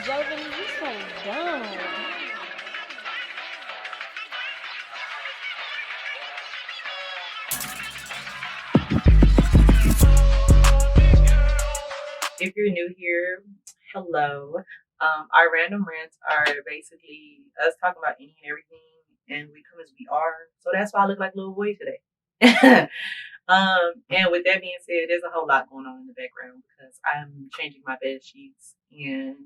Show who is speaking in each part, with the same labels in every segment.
Speaker 1: Jovin, you so dumb.
Speaker 2: If you're new here, hello. Our random rants are basically us talking about any and everything, and we come as we are. So that's why I look like a little boy today. And with that being said, there's a whole lot going on in the background because I'm changing my bed sheets, and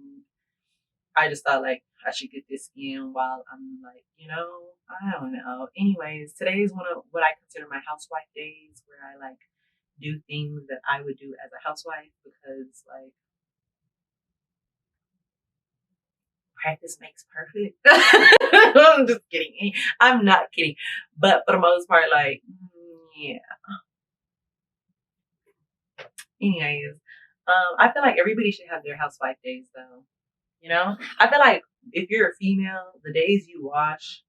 Speaker 2: I just thought like I should get this in while I'm like, I don't know. Anyways, today is one of what I consider my housewife days, where I like do things that I would do as a housewife because like practice makes perfect. I'm just kidding. I'm not kidding. But for the most part, like, yeah. Anyways, I feel like everybody should have their housewife days though. I feel like if you're a female, the days you wash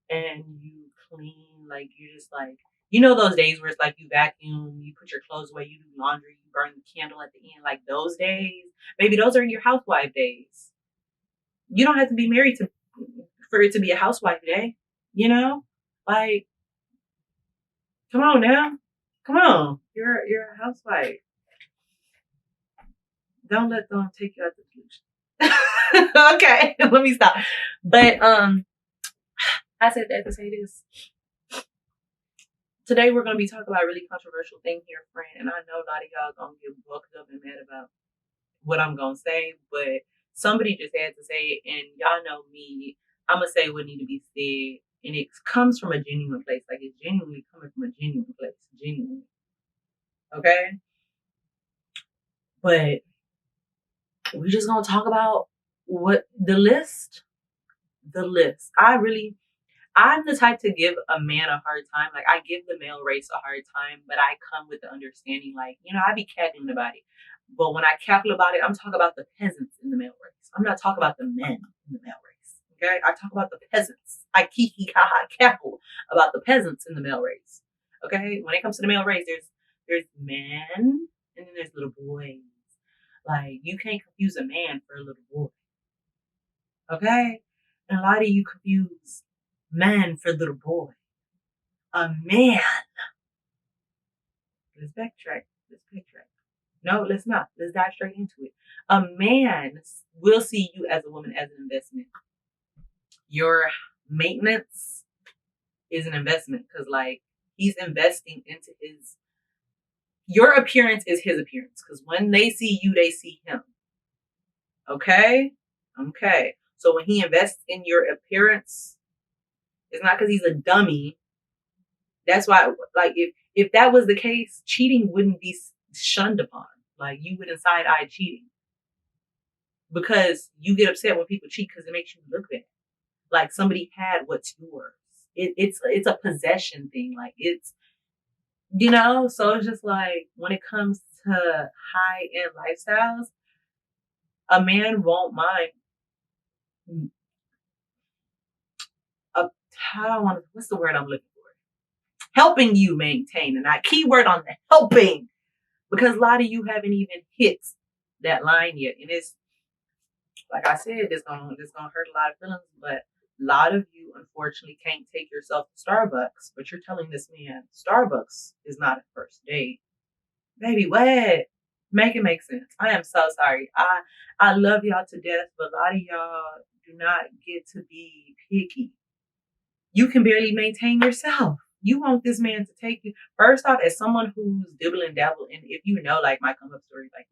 Speaker 2: and you clean, like you're just like, those days where it's like you vacuum, you put your clothes away, you do laundry, you burn the candle at the end, like those days. Maybe those are your housewife days. You don't have to be married to for it to be a housewife day, Like, come on now. Come on. You're a housewife. Don't let them take you out the solution. Okay, let me stop. But I said that to say this. Today we're gonna be talking about a really controversial thing here, friend, and I know a lot of y'all gonna get bucked up and mad about what I'm gonna say, but somebody just had to say it, and y'all know me. I'm gonna say what need to be said, and it comes from a genuine place. Like it's genuinely coming from a genuine place, genuinely. Okay, but we're just gonna talk about what the list. The list. I'm the type to give a man a hard time. Like I give the male race a hard time, but I come with the understanding, like, I be cackling about it. But when I cackle about it, I'm talking about the peasants in the male race. I'm not talking about the men in the male race. Okay? I talk about the peasants. I kiki ha cackle about the peasants in the male race. Okay? When it comes to the male race, there's men and then there's little boys. Like you can't confuse a man for a little boy. Okay? And a lot of you confuse man for little boy. A man. Let's backtrack. No, let's not. Let's dive straight into it. A man will see you as a woman as an investment. Your maintenance is an investment because, like, he's investing into your appearance is his appearance because when they see you, they see him. Okay? Okay. So when he invests in your appearance, it's not because he's a dummy. That's why, like, if that was the case, cheating wouldn't be shunned upon. Like, you wouldn't side-eye cheating. Because you get upset when people cheat because it makes you look bad. Like, somebody had what's yours. It's a possession thing. Like, it's, so it's just like, when it comes to high-end lifestyles, a man won't mind what's the word I'm looking for? Helping you maintain. And I keyword on the helping. Because a lot of you haven't even hit that line yet. And it's, like I said, it's gonna hurt a lot of feelings, but a lot of you unfortunately can't take yourself to Starbucks. But you're telling this man Starbucks is not a first date. Baby, what? Make it make sense. I am so sorry. I love y'all to death, but a lot of y'all do not get to be picky. You can barely maintain yourself. You want this man to take you. First off, as someone who's dibble and dabble, and if you know, like, my come up stories, like,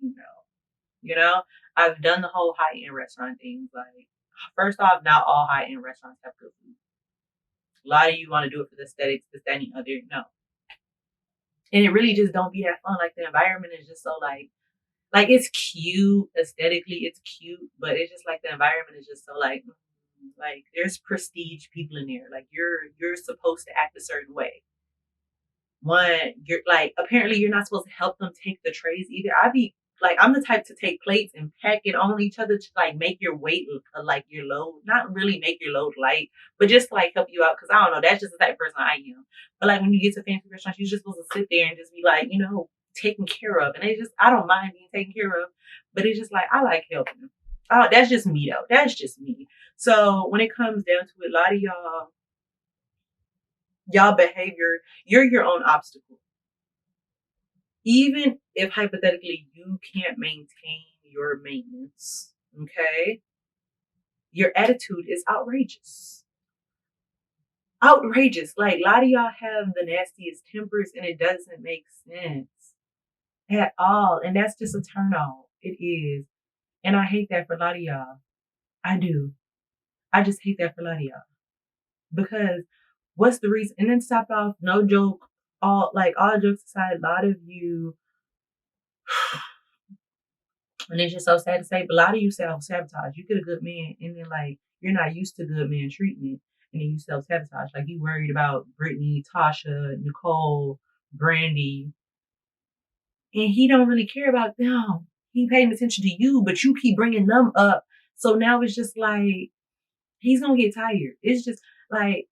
Speaker 2: I've done the whole high-end restaurant things. Like, first off, not all high-end restaurants have good food. A lot of you want to do it for the aesthetics, this, that, and the other. No. And it really just don't be that fun. Like, the environment is just so, like it's cute. Aesthetically, it's cute. But it's just, like, the environment is just so, like there's prestige people in there. Like you're supposed to act a certain way. One, you're like, apparently you're not supposed to help them take the trays either. I'm the type to take plates and pack it on each other to like make your weight, like your load, not really make your load light, but just to, like, help you out. Cause I don't know, that's just the type of person I am. But like when you get to fancy restaurants, you're just supposed to sit there and just be like, taken care of. And I don't mind being taken care of, but it's just like, I like helping. Oh, that's just me though. That's just me. So when it comes down to it, a lot of y'all behavior, you're your own obstacle. Even if hypothetically you can't maintain your maintenance, okay, your attitude is outrageous. Outrageous. Like a lot of y'all have the nastiest tempers and it doesn't make sense at all. And that's just a turn off. It is. And I hate that for a lot of y'all. I do. I just hate that for a lot of y'all. Because what's the reason? And then stop off, no joke, all jokes aside, a lot of you, and it's just so sad to say, but a lot of you self-sabotage. You get a good man and then like you're not used to good man treatment and then you self-sabotage. Like you worried about Brittany, Tasha, Nicole, Brandy, and he don't really care about them. He paying attention to you, but you keep bringing them up. So now it's just like, he's gonna get tired. It's just like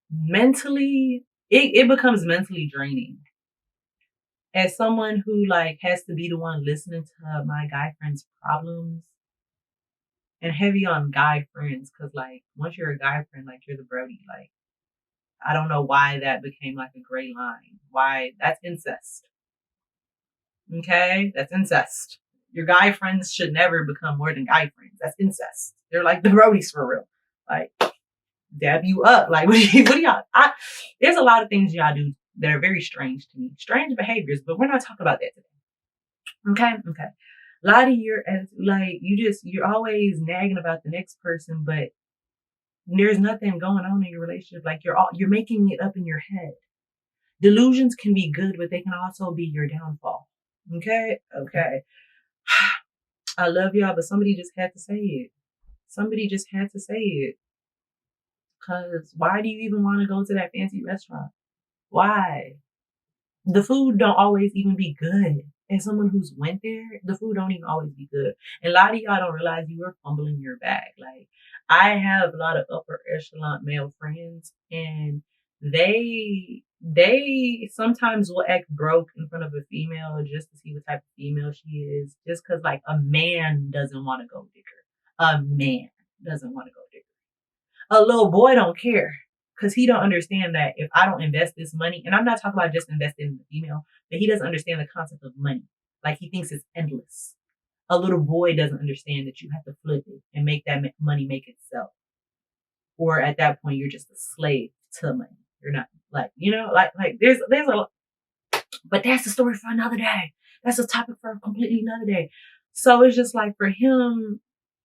Speaker 2: mentally, it becomes mentally draining. As someone who like has to be the one listening to my guy friends' problems, and heavy on guy friends, because like once you're a guy friend, like you're the Brody. Like I don't know why that became like a gray line. Why that's incest. Okay, that's incest. Your guy friends should never become more than guy friends. That's incest. They're like the Brodies for real. Like dab you up. Like what do y'all? There's a lot of things y'all do that are very strange to me. Strange behaviors, but we're not talking about that today. Okay. A lot of your like you're always nagging about the next person, but there's nothing going on in your relationship. Like you're making it up in your head. Delusions can be good, but they can also be your downfall. Okay. I love y'all, but somebody just had to say it. Somebody just had to say it. Cause why do you even want to go to that fancy restaurant? Why? The food don't always even be good. As someone who's went there, the food don't even always be good. And a lot of y'all don't realize you are fumbling your bag. Like I have a lot of upper echelon male friends and they sometimes will act broke in front of a female just to see what type of female she is. Just cause like a man doesn't want to go digger. A man doesn't want to go digger. A little boy don't care. Because he don't understand that if I don't invest this money, and I'm not talking about just investing in the female, but he doesn't understand the concept of money. Like he thinks it's endless. A little boy doesn't understand that you have to flip it and make that money make itself. Or at that point, you're just a slave to money. You're not like, there's a, but that's the story for another day. That's a topic for a completely another day. So it's just like for him,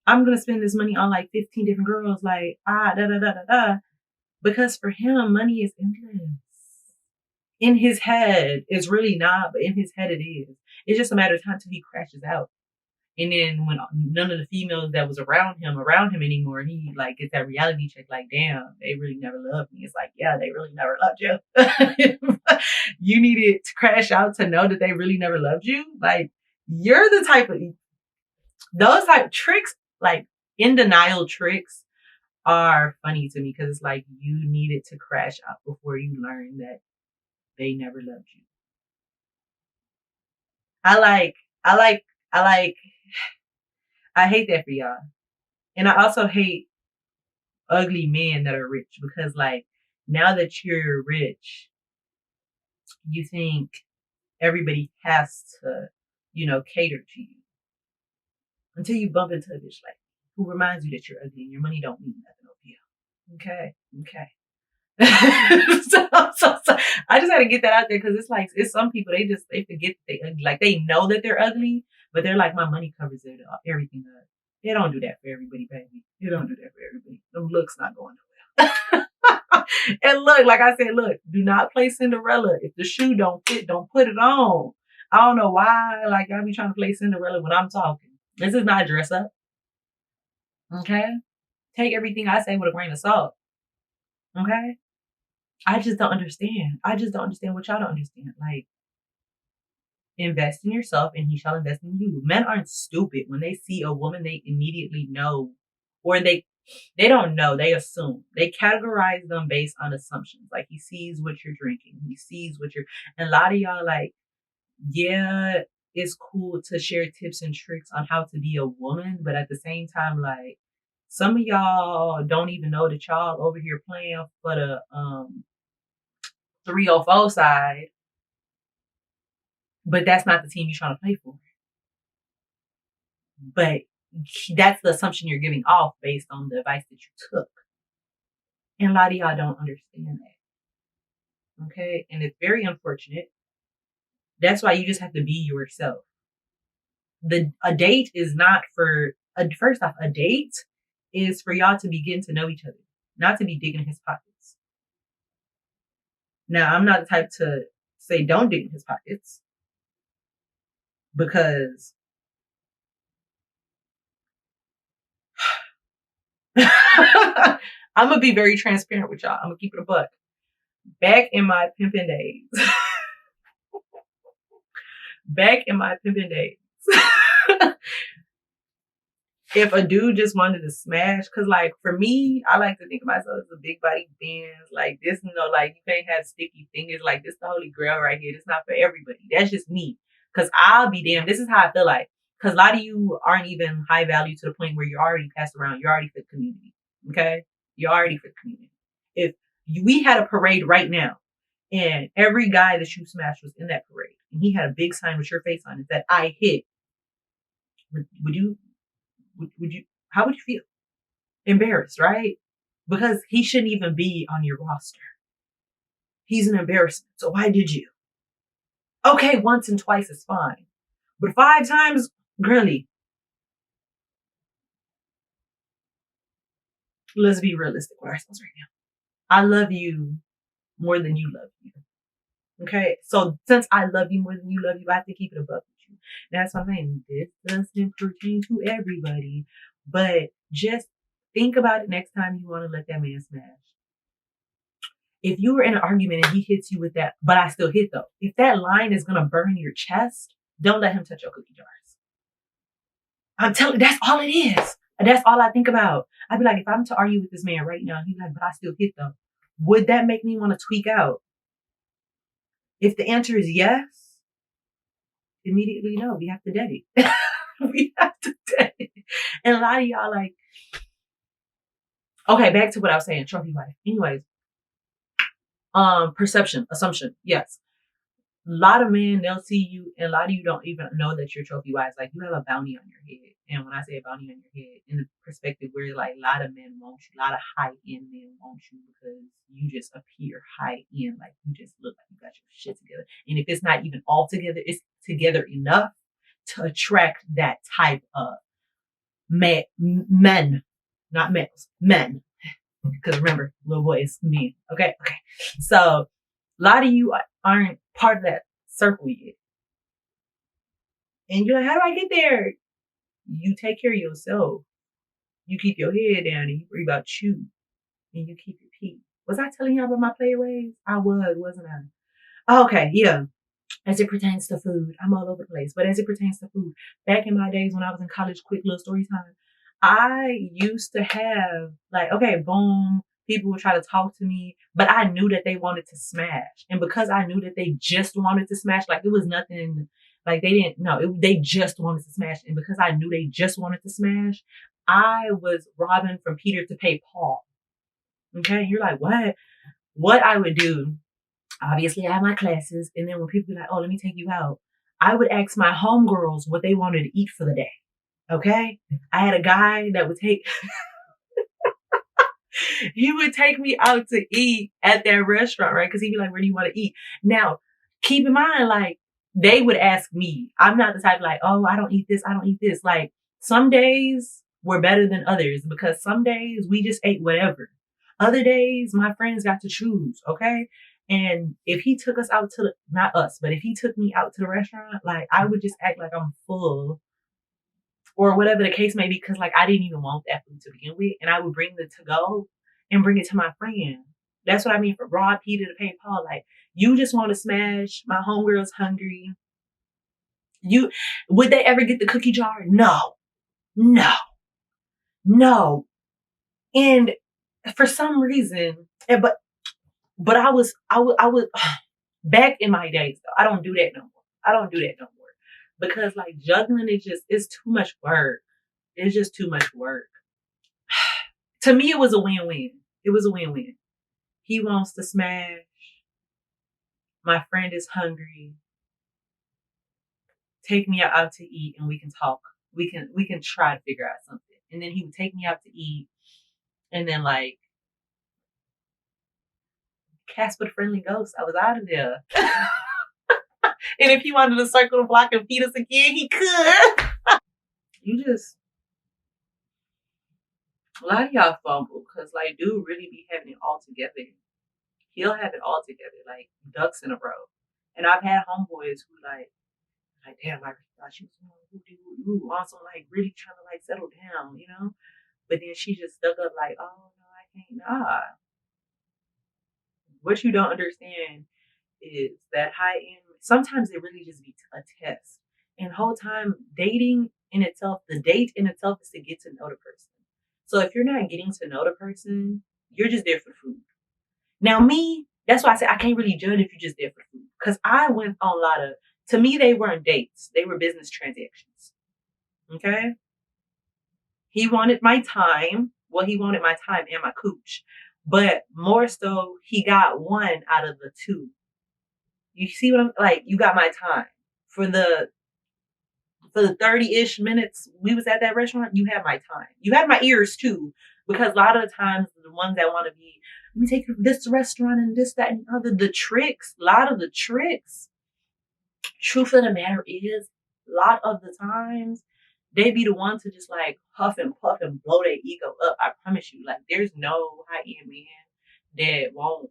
Speaker 2: I'm going to spend this money on like 15 different girls, like, da, da, da, da, da. Because for him, money is endless. In his head, it's really not, but in his head it is. It's just a matter of time till he crashes out. And then when none of the females that was around him anymore, he like gets that reality check, like, damn, they really never loved me. It's like, yeah, they really never loved you. You needed to crash out to know that they really never loved you. Like, you're the type of, those type of tricks, like in denial tricks, are funny to me because it's like you needed to crash out before you learn that they never loved you. I hate that for y'all. And I also hate ugly men that are rich because like now that you're rich, you think everybody has to, cater to you. Until you bump into a bitch like who reminds you that you're ugly and your money don't mean nothing over here. Okay. so I just had to get that out there because it's like it's some people they forget that they ugly. Like they know that they're ugly, but they're like my money covers it everything up. They don't do that for everybody, baby. They don't do that for everybody. Them looks not going nowhere. And look, like I said, do not play Cinderella. If the shoe don't fit, don't put it on. I don't know why like y'all be trying to play Cinderella when I'm talking. This is not dress up. Okay? Take everything I say with a grain of salt. Okay? I just don't understand. I just don't understand what y'all don't understand. Like, invest in yourself and he shall invest in you. Men aren't stupid. When they see a woman, they immediately know. Or they don't know. They assume. They categorize them based on assumptions. Like, he sees what you're drinking. He sees what you're... And a lot of y'all, like, yeah, it's cool to share tips and tricks on how to be a woman, but at the same time, like, some of y'all don't even know that y'all over here playing for the 304 side, but that's not the team you're trying to play for. But that's the assumption you're giving off based on the advice that you took. And a lot of y'all don't understand that. Okay? And it's very unfortunate. That's why you just have to be yourself. A date is not for, first off, a date is for y'all to begin to know each other, not to be digging in his pockets. Now, I'm not the type to say don't dig in his pockets, because I'm gonna be very transparent with y'all. I'm gonna keep it a buck. Back in my pimping days, if a dude just wanted to smash, cause like for me, I like to think of myself as a big body Benz. Like this, like you can't have sticky fingers. Like this the holy grail right here. It's not for everybody. That's just me. Cause I'll be damned. This is how I feel like. Cause a lot of you aren't even high value to the point where you're already passed around. You're already for the community. Okay? You're already for the community. If we had a parade right now and every guy that you smashed was in that parade and he had a big sign with your face on it that I hit, would you, how would you feel? Embarrassed, right? Because he shouldn't even be on your roster. He's an embarrassment. So why did you? Okay, once and twice is fine. But 5 times, girly. Let's be realistic with ourselves right now. I love you more than you love you. Okay? So since I love you more than you love you, I have to keep it above you. That's what I'm saying. This doesn't pertain to everybody. But just think about it next time you want to let that man smash. If you were in an argument and he hits you with that, but I still hit though. If that line is going to burn your chest, don't let him touch your cookie jars. I'm telling you, that's all it is. That's all I think about. I'd be like, if I'm to argue with this man right now, he's like, but I still hit though. Would that make me want to tweak out? If the answer is yes, immediately no, we have to dead it. We have to dead it. And a lot of y'all like, okay, back to what I was saying, trophy wife. Anyways, perception, assumption, yes. A lot of men, they'll see you, and a lot of you don't even know that you're trophy wives. Like, you have a bounty on your head. And when I say a bounty on your head, in the perspective where, like, a lot of men want you, a lot of high-end men want you because you just appear high-end. Like, you just look like you got your shit together. And if it's not even all together, it's together enough to attract that type of men, not males, men. Because remember, little boy is men. Okay. So a lot of you aren't part of that circle yet. And you're like, how do I get there? You take care of yourself. You keep your head down and you worry about you. And you keep your peace. Was I telling y'all about my play ways? I was, wasn't I? Okay, yeah. As it pertains to food, I'm all over the place. But as it pertains to food, back in my days when I was in college, quick little story time, I used to have like, okay, boom, people would try to talk to me, but I knew that they wanted to smash. And because I knew that they just wanted to smash, like it was nothing, like they didn't, no, they just wanted to smash. And because I knew they just wanted to smash, I was robbing from Peter to pay Paul. Okay, you're like, what? What I would do, obviously I had my classes, and then when people be like, oh, let me take you out, I would ask my homegirls what they wanted to eat for the day. Okay? I had a guy that would take, he would take me out to eat at that restaurant, right? Because he'd be like, where do you want to eat? Now, keep in mind, like, they would ask me. I'm not the type like, oh, I don't eat this. I don't eat this. Like, some days were better than others because some days we just ate whatever. Other days, my friends got to choose, okay? And if he took us out to not us, but if he took me out to the restaurant, like, I would just act like I'm full or whatever the case may be, because like I didn't even want that food to begin with, and I would bring the to go and bring it to my friend. That's what I mean for rob Peter to pay Paul. Like, you just want to smash. My homegirl's hungry. Would they ever get the cookie jar? No. And for some reason, but I was back in my days though. I don't do that no more. Because like juggling it's too much work. It's just too much work. To me, it was a win-win. It was a win-win. He wants to smash. My friend is hungry. Take me out to eat and we can talk. We can try to figure out something. And then he would take me out to eat. And then like Casper the Friendly Ghost, I was out of there. And if he wanted to circle the block and feed us again, he could. You just a lot of y'all fumble because like dude really be having it all together. He'll have it all together, like ducks in a row. And I've had homeboys who like damn, I thought she was also like really trying to like settle down, you know? But then she just stuck up like, oh no, I can't. Nah. What you don't understand is that high end. Sometimes it really just be a test. And the whole time dating in itself, the date in itself is to get to know the person. So if you're not getting to know the person, you're just there for food. Now me, that's why I say I can't really judge if you're just there for food. Because I went on a lot of, to me, they weren't dates. They were business transactions. Okay? He wanted my time. Well, he wanted my time and my cooch. But more so, he got one out of the two. You see what I'm like? You got my time for the 30-ish minutes we was at that restaurant. You had my time. You had my ears too, because a lot of the times the ones that want to be, let me take you to this restaurant and this, that, and other. The tricks, a lot of the tricks. Truth of the matter is, a lot of the times they be the ones to just like huff and puff and blow their ego up. I promise you, like there's no high end man that won't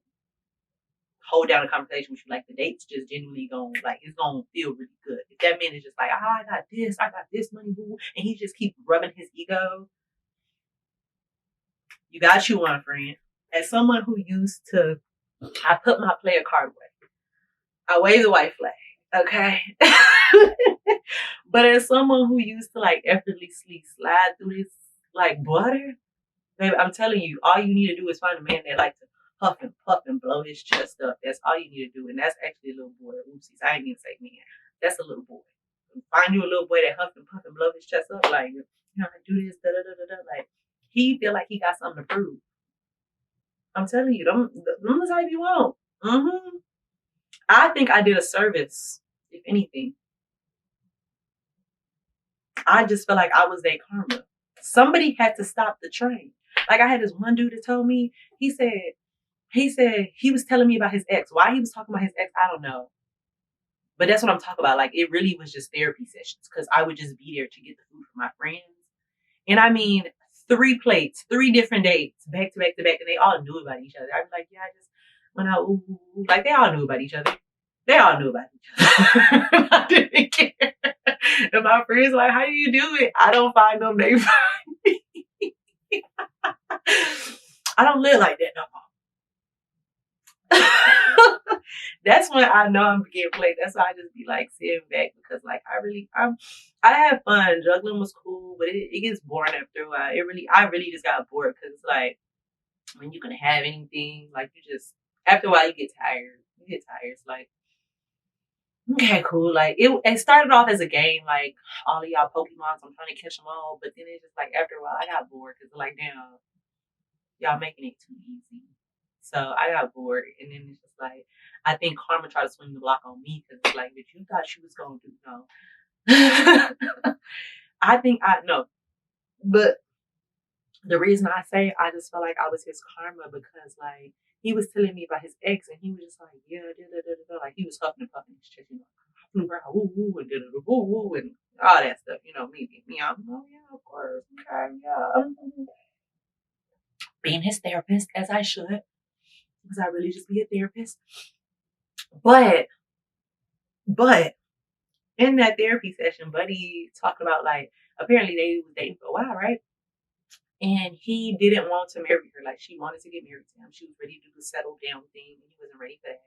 Speaker 2: hold down a conversation with you. Like the date's just genuinely gonna like it's gonna feel really good. If that man is just like, I got this money, boo, and he just keep rubbing his ego, you got you one, friend. As someone who used to, I put my player card away. I wave the white flag, okay? But as someone who used to like effortlessly slide through this like butter, baby, I'm telling you, all you need to do is find a man that likes to huff and puff and blow his chest up. That's all you need to do. And that's actually a little boy. Oopsies. I ain't even say man. That's a little boy. Find you a little boy that huff and puff and blow his chest up. Like, you know, I do this, da da da da da. Like, he feel like he got something to prove. I'm telling you, them the type you want. Mm-hmm. I think I did a service, if anything. I just felt like I was their karma. Somebody had to stop the train. Like I had this one dude that told me, he said he was telling me about his ex. Why he was talking about his ex, I don't know. But that's what I'm talking about. Like it really was just therapy sessions because I would just be there to get the food for my friends. And I mean, 3 plates, 3 different dates, back to back to back, and they all knew about each other. I was like, yeah, I just went out, like they all knew about each other. They all knew about each other. I didn't care. And my friends were like, how do you do it? I don't find them, they find me. I don't live like that no more. That's when I know I'm getting played. That's why I just be like sitting back because like I had fun. Juggling was cool, but it gets boring after a while. I really just got bored because it's like when you can have anything, like you just after a while you get tired. It's like okay, cool. Like it started off as a game, like all of y'all Pokemons, I'm trying to catch them all, but then it's just like after a while I got bored because like damn, y'all making it too easy. So I got bored, and then it's just like I think karma tried to swing the block on me because it's like, but you thought she was gonna do no. I think I no, but the reason I say I just felt like I was his karma because like he was telling me about his ex, and he was just like, yeah, like he was huffing and puffing his chest, you know, flew around, woo woo, and woo woo, and all that stuff, you know, me, I'm, oh yeah, of course, okay, yeah, being his therapist as I should, because I really just be a therapist, but in that therapy session, Buddy talked about like apparently they was dating for a while, right? And he didn't want to marry her. Like she wanted to get married to him. She was ready to do the settle down thing, and he wasn't ready for that.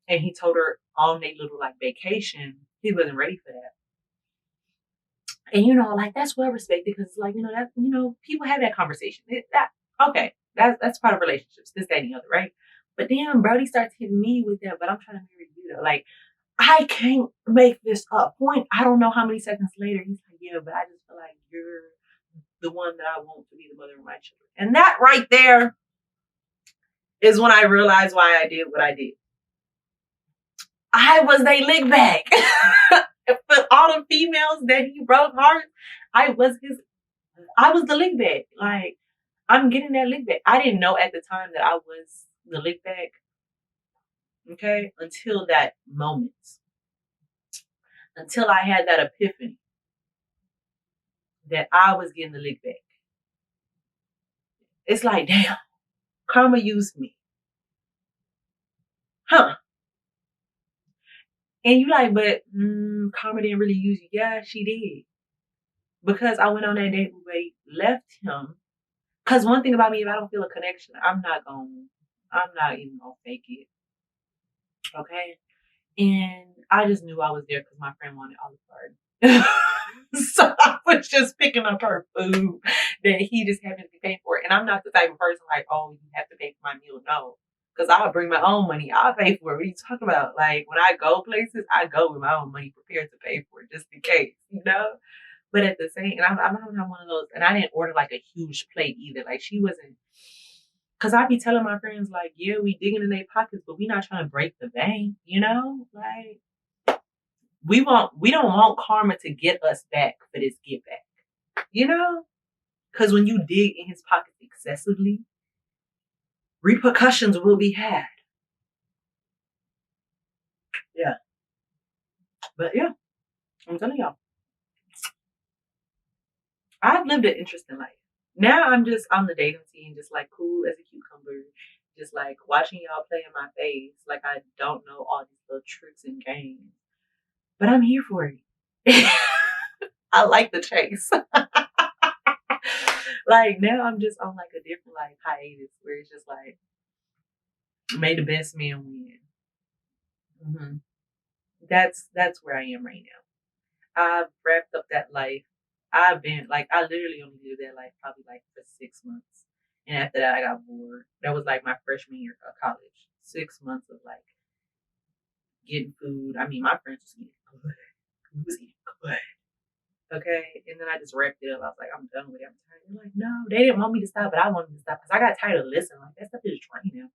Speaker 2: And he told her on their little like vacation, he wasn't ready for that. And you know, like that's well respected because like you know that you know people have that conversation. Okay, that's part of relationships. This, that, and the other, right? But then Brody starts hitting me with that. But I'm trying to marry you though. Like I can't make this up. Point, I don't know how many seconds later, he's like, yeah, but I just feel like you're the one that I want to be the mother of my children. And that right there is when I realized why I did what I did. I was they lick back. For all the females that he broke hearts, I was the lick back. Like, I'm getting that lick back. I didn't know at the time that I was the lick back. Okay? Until that moment. Until I had that epiphany that I was getting the lick back. It's like, damn, karma used me. Huh. And you like, but karma didn't really use you. Yeah, she did. Because I went on that date where we left him. Because one thing about me, if I don't feel a connection, I'm not even gonna fake it. Okay? And I just knew I was there because my friend wanted Olive Garden. So I was just picking up her food that he just happened to be paying for. And I'm not the type of person like, oh, you have to pay for my meal. No. Because I'll bring my own money. I'll pay for it. What are you talking about? Like, when I go places, I go with my own money prepared to pay for it just in case, you know? But at the same, and I'm not one of those, and I didn't order like a huge plate either. Like, she wasn't, because I be telling my friends, like, yeah, we digging in their pockets, but we not trying to break the bank, you know? Like, we don't want karma to get us back for this get back, you know? Because when you dig in his pockets excessively, repercussions will be had. Yeah. But yeah, I'm telling y'all, I've lived an interesting life. Now I'm just on the dating scene, just like cool as a cucumber, just like watching y'all play in my face, like I don't know all these little tricks and games. But I'm here for it. I like the chase. Like, now I'm just on like a different like hiatus where it's just like, may the best man win. Mm-hmm. That's where I am right now. I've wrapped up that life. I've been like, I literally only lived that life probably like for 6 months, and after that I got bored. That was like my freshman year of college. 6 months of like getting food. I mean, my friends was eating good. We was eating good. Okay, and then I just wrapped it up. I was like, I'm done with it. I'm tired. They're like, no, they didn't want me to stop, but I wanted to stop because I got tired of listening. Like, that stuff is draining.